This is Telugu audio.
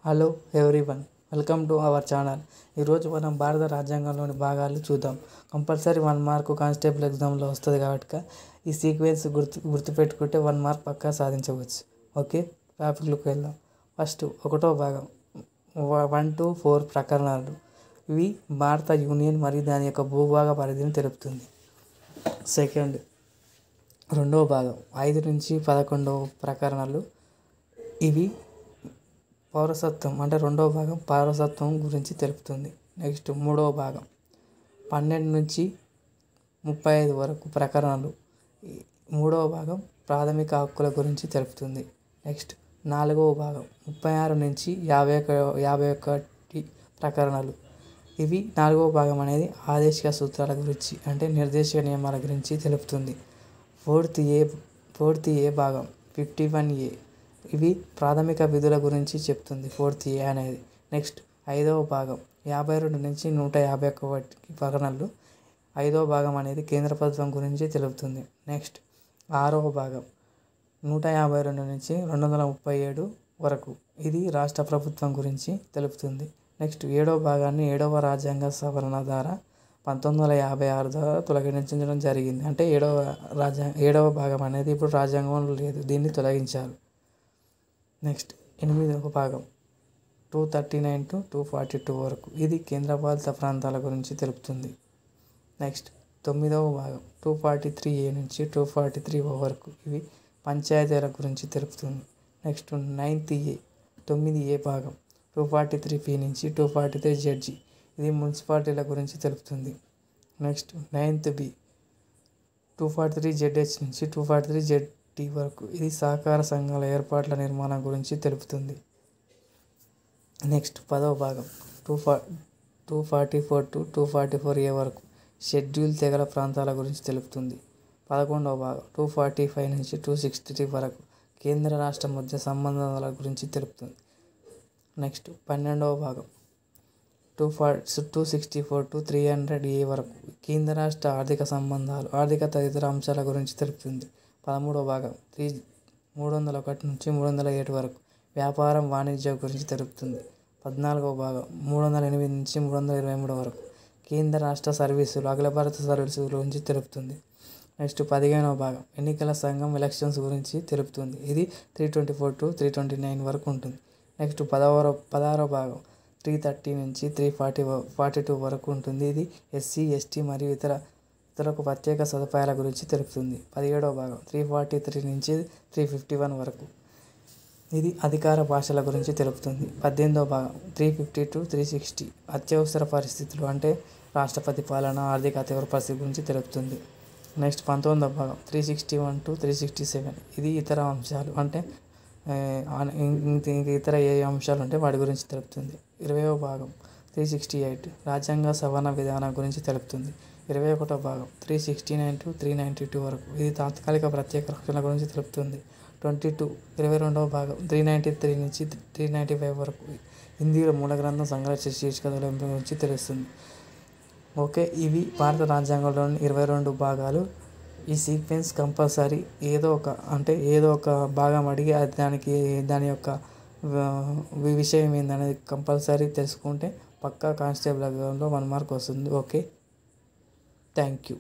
Hello everyone, welcome to our channel. ఈరోజు మనం భారత రాజ్యాంగంలోని భాగాలు చూద్దాం. కంపల్సరీ 1 మార్కు కానిస్టేబుల్ ఎగ్జామ్లో వస్తుంది కాబట్టి ఈ సీక్వెన్స్ గుర్తుపెట్టుకుంటే 1 మార్క్ పక్కా సాధించవచ్చు. ఓకే, టాపిక్లోకి వెళ్దాం. ఫస్ట్ 1వ భాగం 1 to 4 ప్రకరణాలు. ఇవి భారత యూనియన్ మరియు దాని యొక్క భూభాగ పరిధిని తెలుపుతుంది. సెకండ్ 2వ భాగం 5 నుంచి 11 ప్రకరణాలు. ఇవి పౌరసత్వం అంటే 2వ భాగం పౌరసత్వం గురించి తెలుపుతుంది. నెక్స్ట్ 3వ భాగం 12 నుంచి 35 వరకు ప్రకరణలు. 3వ భాగం ప్రాథమిక హక్కుల గురించి తెలుపుతుంది. నెక్స్ట్ 4వ భాగం 36 నుంచి 51 ప్రకరణలు. ఇవి 4వ భాగం అనేది ఆదేశిక సూత్రాల గురించి అంటే నిర్దేశక నియమాల గురించి తెలుపుతుంది. ఫోర్త్ ఏ భాగం 51A. ఇవి ప్రాథమిక విధుల గురించి చెప్తుంది 4th A అనేది. నెక్స్ట్ 5వ భాగం 52 నుంచి 151 ప్రకరణలు. 5వ భాగం అనేది కేంద్ర ప్రభుత్వం గురించి తెలుపుతుంది. నెక్స్ట్ 6వ భాగం 152 నుంచి 237 వరకు. ఇది రాష్ట్ర ప్రభుత్వం గురించి తెలుపుతుంది. నెక్స్ట్ 7వ భాగాన్ని 7వ రాజ్యాంగ సవరణ ద్వారా 1956 ద్వారా తొలగించడం జరిగింది. అంటే 7వ భాగం అనేది ఇప్పుడు రాజ్యాంగంలో లేదు, దీన్ని తొలగించారు. నెక్స్ట్ 8వ భాగం 239 to 242 వరకు. ఇది కేంద్రపాలిత ప్రాంతాల గురించి తెలుపుతుంది. నెక్స్ట్ 9వ భాగం 243A నుంచి 243 వరకు. ఇవి పంచాయతీల గురించి తెలుపుతుంది. నెక్స్ట్ 9A భాగం 243P నుంచి 243ZG. ఇది మున్సిపాలిటీల గురించి తెలుపుతుంది. నెక్స్ట్ 9B 243ZH నుంచి 243ZT వరకు. ఇది సహకార సంఘాల ఏర్పాట్ల నిర్మాణం గురించి తెలుపుతుంది. నెక్స్ట్ 10వ భాగం 244 to 244A వరకు. షెడ్యూల్ తెగల ప్రాంతాల గురించి తెలుపుతుంది. 11వ భాగం 245 నుంచి 263 వరకు. కేంద్ర రాష్ట్ర మధ్య సంబంధాల గురించి తెలుపుతుంది. నెక్స్ట్ 12వ భాగం 264 to 300A వరకు. కేంద్ర రాష్ట్ర ఆర్థిక సంబంధాలు, ఆర్థిక తదితర అంశాల గురించి తెలుపుతుంది. 13వ భాగం 301 నుంచి 307 వరకు. వ్యాపారం, వాణిజ్యం గురించి తెలుపుతుంది. 14వ భాగం 308 నుంచి 323 వరకు. కేంద్ర రాష్ట్ర సర్వీసులు, అఖిల భారత సర్వీసుల గురించి తెలుపుతుంది. నెక్స్ట్ 15వ భాగం ఎన్నికల సంఘం, ఎలక్షన్స్ గురించి తెలుపుతుంది. ఇది 324 to 329 వరకు ఉంటుంది. నెక్స్ట్ 16వ భాగం 330 నుంచి 342 వరకు ఉంటుంది. ఇది SC, ST మరియు ఇతరులకు ప్రత్యేక సదుపాయాల గురించి తెలుపుతుంది. 17వ భాగం 343 నుంచి 351 వరకు. ఇది అధికార భాషల గురించి తెలుపుతుంది. 18వ భాగం 350 to 360 అత్యవసర పరిస్థితులు అంటే రాష్ట్రపతి పాలన, ఆర్థిక అత్యవసర పరిస్థితి గురించి తెలుపుతుంది. నెక్స్ట్ 19వ భాగం 361 to 367. ఇది ఇతర అంశాలు అంటే ఇతర ఏ అంశాలు ఉంటే వాటి గురించి తెలుపుతుంది. 20వ భాగం 368 రాజ్యాంగ సవరణ విధానం గురించి తెలుపుతుంది. 21వ భాగం 369 to 392 వరకు. ఇది తాత్కాలిక ప్రత్యేక రక్షణ గురించి తెలుపుతుంది. 22వ భాగం 393 నుంచి 395 వరకు. హిందీలో మూల గ్రంథం సంగ్రహ శీర్షిక గురించి తెలుస్తుంది. ఓకే, ఇవి భారత రాజ్యాంగంలోని 22 భాగాలు. ఈ సీక్వెన్స్ కంపల్సరీ ఏదో ఒక భాగం అడిగి దాని యొక్క విషయం ఏందనేది కంపల్సరీ తెలుసుకుంటే పక్కా కానిస్టేబుల్ ఎగ్జామ్లో 1 మార్క్ వస్తుంది. Okay, thank you.